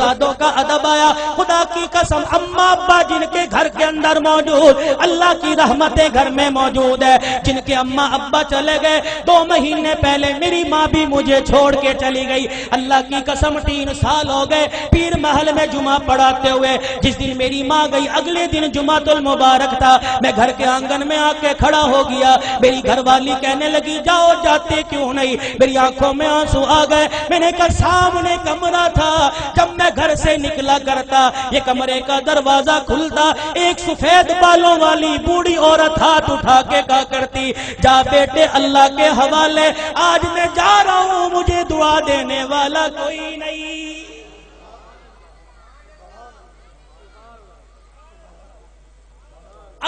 استادوں کا ادب آیا. خدا کی قسم اماں ابا جن کے گھر کے اندر موجود, اللہ کی رحمتیں گھر میں موجود ہے. جن کے اماں ابا چلے گئے 2 مہینے پہلے میری ماں بھی مجھے چھوڑ کے چلی گئی. اللہ کی قسم 3 سال ہو گئے پیر محل میں جمعہ پڑھاتے ہوئے. جس دن میری ماں گئی اگلے دن جمعۃ المبارک تھا. میں گھر کے آنگن میں آ کے کھڑا ہو گیا. میری گھر والی کہنے لگی جاؤ جاتے کیوں نہیں. میری آنکھوں میں آنسو آ گئے. میں نے کہا سامنے کمرہ تھا, جب میں گھر سے نکلا کرتا یہ کمرے کا دروازہ کھلتا, ایک سفید بالوں والی بوڑھی عورت ہاتھ اٹھا کے کہا کرتی جا بیٹے اللہ کے حوالے, آج میں جا رہا ہوں مجھے دعا دینے والا کوئی نہیں.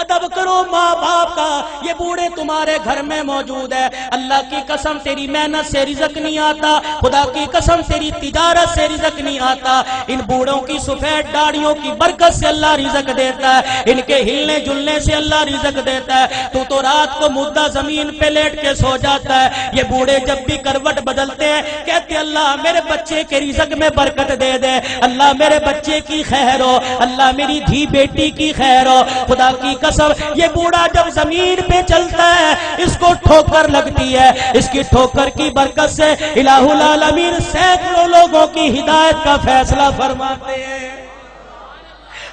ادب کرو ماں باپ کا. یہ بوڑھے تمہارے گھر میں موجود ہے. اللہ کی قسم تیری محنت سے رزق نہیں آتا, خدا کی قسم تیری تجارت سے رزق نہیں آتا. ان بوڑھوں کی سفید داڑھیوں کی برکت سے اللہ رزق دیتا ہے. ان کے ہلنے جلنے سے اللہ رزق دیتا ہے. تو رات کو مردہ زمین پہ لیٹ کے سو جاتا ہے. یہ بوڑھے جب بھی کروٹ بدلتے ہیں کہتے اللہ میرے بچے کے رزق میں برکت دے دے, اللہ میرے بچے کی خیر ہو, اللہ میری دھی بیٹی کی خیر ہو. خدا کی قسم یہ بوڑھا جب زمین پہ چلتا ہے اس کو ٹھوکر لگتی ہے. اس کی ٹھوکر کی برکت سے الہ العالمین سینکڑوں لوگوں کی ہدایت کا فیصلہ فرماتے ہیں.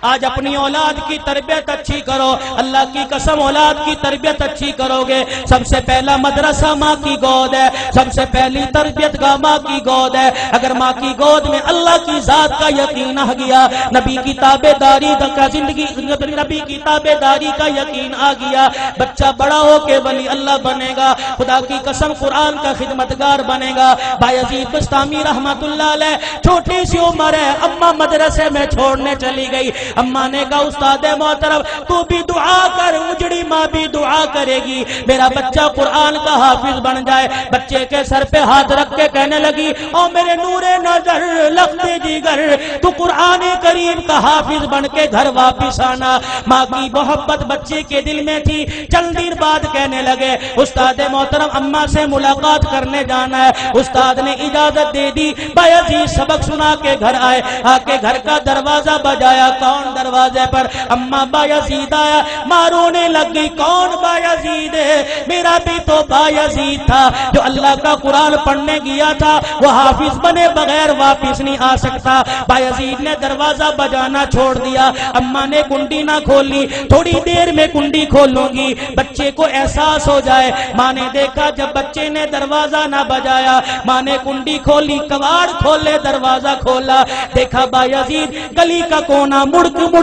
آج اپنی اولاد کی تربیت اچھی کرو. اللہ کی قسم اولاد کی تربیت اچھی کرو گے. سب سے پہلا مدرسہ ماں کی گود ہے. سب سے پہلی تربیت گاہ ماں کی گود ہے. اگر ماں کی گود میں اللہ کی ذات کا یقین آ گیا, نبی کی تابع داری کا زندگی, نبی کی تابع داری کا یقین آ گیا, بچہ بڑا ہو کے ولی اللہ بنے گا. خدا کی قسم قرآن کا خدمتگار بنے گا. بایزید بستامی رحمت اللہ علیہ چھوٹی سی عمر ہے, اماں مدرسے میں چھوڑنے چلی گئی. اماں نے کہا استاد محترم تو بھی دعا کر, اجڑی ماں بھی دعا کرے گی میرا بچہ قرآن کا حافظ بن جائے. بچے کے سر پہ ہاتھ رکھ کے کہنے لگی او میرے نور نظر لخت جگر تو قرآن کریم کا حافظ بن کے گھر واپس آنا. ماں کی محبت بچے کے دل میں تھی. چند دن بعد کہنے لگے استاد محترم اماں سے ملاقات کرنے جانا ہے. استاد نے اجازت دے دی. بایزید سبق سنا کے گھر آئے. آ کے گھر کا دروازہ بجایا. کون دروازے پر؟ اماں بایزید آیا. ماں رونے لگ گئی. کون بایزید ہے؟ میرا بھی تو بایزید تھا جو اللہ کا قرآن پڑھنے گیا تھا, وہ حافظ بنے بغیر واپس نہیں آ سکتا. بایزید نے دروازہ بجانا چھوڑ دیا. اماں نے کنڈی نہ کھولی. تھوڑی دیر میں کنڈی کھولوں گی, بچے کو احساس ہو جائے. ماں نے دیکھا جب بچے نے دروازہ نہ بجایا, ماں نے کنڈی کھولی, کواڑ کھولے, دروازہ کھولا, دیکھا بایزید گلی کا کونا مڑ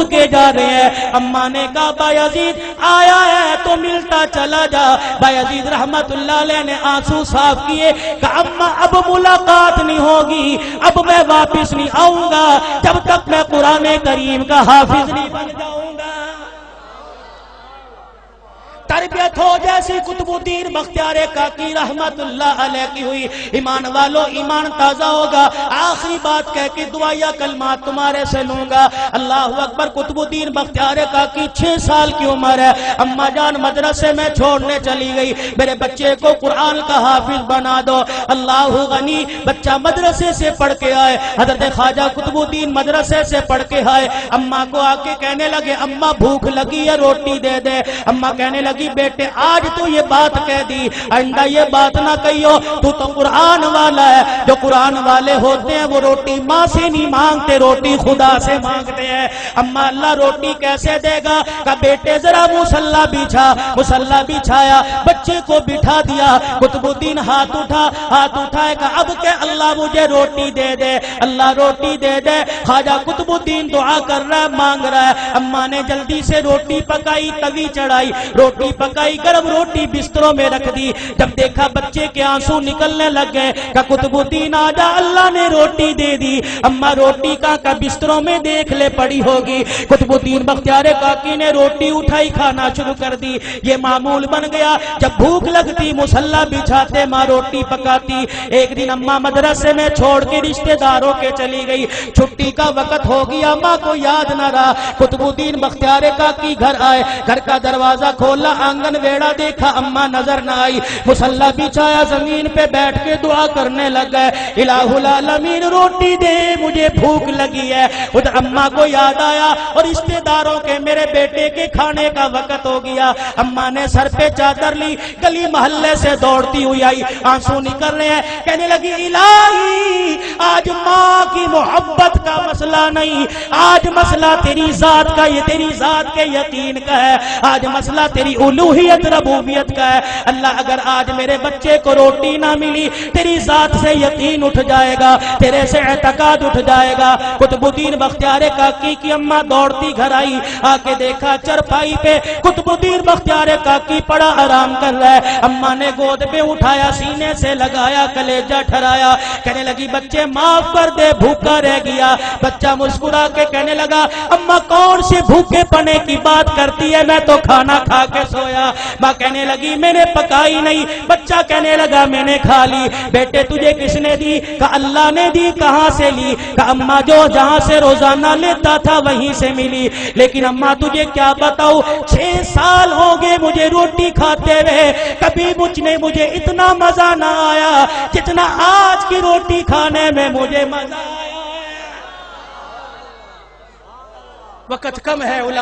کے جا رہے ہیں. اماں نے کہا بایزید آیا ہے تو ملتا چلا جا. بایزید رحمت اللہ علیہ نے آنسو صاف کیے. کہا اماں اب ملاقات نہیں ہوگی, اب میں واپس نہیں آؤں گا جب تک میں قرآن کریم کا حافظ نہیں بن جاؤں گا. تربیت ہو جیسی قطب الدین بختیار کاکی رحمت اللہ علیہ کی ہوئی. ایمان والو ایمان تازہ ہوگا. آخری بات کہہ کے دعائیہ کلمات تمہارے سے لوں گا. اللہ اکبر. قطب الدین بختیار کاکی 6 سال کی عمر ہے. اماں جان مدرسے میں چھوڑنے چلی گئی. میرے بچے کو قرآن کا حافظ بنا دو. اللہ غنی. بچہ مدرسے سے پڑھ کے آئے. حضرت خواجہ قطب الدین مدرسے سے پڑھ کے آئے. اماں کو آ کے کہنے لگے اماں بھوک لگی ہے روٹی دے دے. اماں کہنے لگی بیٹے آج تو یہ بات کہہ دی, آئندہ یہ بات نہ کہیو. تو قرآن والا ہے. جو قرآن والے ہوتے ہیں وہ روٹی ماں سے نہیں مانگتے, روٹی خدا سے مانگتے ہیں. اماں اللہ روٹی کیسے دے گا؟ کہ بیٹے ذرا مصلی بچھا. مصلی بچھایا, بچے کو بٹھا دیا. قطب الدین ہاتھ اٹھائے کہ اب کہ اللہ مجھے روٹی دے دے, اللہ روٹی دے دے. خواجہ قطب الدین دعا کر رہا ہے, مانگ رہا ہے. اماں نے جلدی سے روٹی پکائی, توی چڑھائی, روٹی پکائی, گرم روٹی بستروں میں رکھ دی. جب دیکھا بچے کے آنسو نکلنے لگ گئے کہ قطب الدین آجا اللہ نے روٹی دے دی. اماں روٹی کا بستروں میں دیکھ لے پڑی ہوگی. قطب الدین بختیار کاکی نے روٹی اٹھائی, کھانا شروع کر دی. یہ معمول بن گیا. جب بھوک لگتی مصلی بچھاتے, ماں روٹی پکاتی. ایک دن اماں مدرسے میں چھوڑ کے رشتہ داروں کے چلی گئی. چھٹی کا وقت ہو گیا, ماں کو یاد نہ رہا. قطب الدین بختیار کاکی گھر آئے. گھر کا دروازہ کھولا, آنگن ویڑا دیکھا اماں نظر نہ آئی، مصلی بچھایا زمین پہ بیٹھ کے دعا کرنے لگ گئے، الہ العالمین روٹی دے مجھے بھوک لگی ہے۔ ادھر اماں کو یاد آیا اور رشتے داروں کے میرے بیٹے کے کھانے کا وقت ہو گیا۔ اماں نے سر پہ چادر لی، گلی محلے سے دوڑتی ہوئی آئی، آنسو نکل رہے ہیں، کہنے لگی الہی آج ماں کی محبت کا مسئلہ نہیں، آج مسئلہ تیری ذات کا، یہ تیری ذات کے یقین کا ہے، آج مسئلہ تیری الوہیت ربوبیت کا ہے۔ اللہ اگر آج میرے بچے کو روٹی نہ ملی، تیری ذات سے یقین اٹھ جائے گا، تیرے سے اعتقاد اٹھ جائے گا۔ قطب الدین بختیار کاکی کی اماں دوڑتی گھر آئی، آ کے دیکھا چرپائی پہ قطب الدین بختیار کاکی پڑا آرام کر رہا ہے۔ اماں نے گود پہ اٹھایا، سینے سے لگایا، کلیجہ ٹھرایا، کہنے لگی بچے معاف کر دے، بھوکا رہ گیا۔ بچہ مسکرا کے کہنے لگا اماں کون سے بھوکے پنے کی بات کرتی ہے، میں تو کھانا کھا کے سویا۔ ماں کہنے لگی میں نے پکائی نہیں، بچہ کہنے لگا میں نے کھا لی۔ بیٹے تجھے کس نے دی؟ کہا اللہ نے دی۔ کہاں سے لی؟ کہا اماں جو جہاں سے روزانہ لیتا تھا وہیں سے ملی، لیکن اماں تجھے کیا بتاؤ 6 سال ہو گئے مجھے روٹی کھاتے ہوئے، کبھی مجھے اتنا مزہ نہ آیا جتنا آج کی روٹی کھانے میں مجھے مزہ آیا ہے۔ وقت کم ہے علماء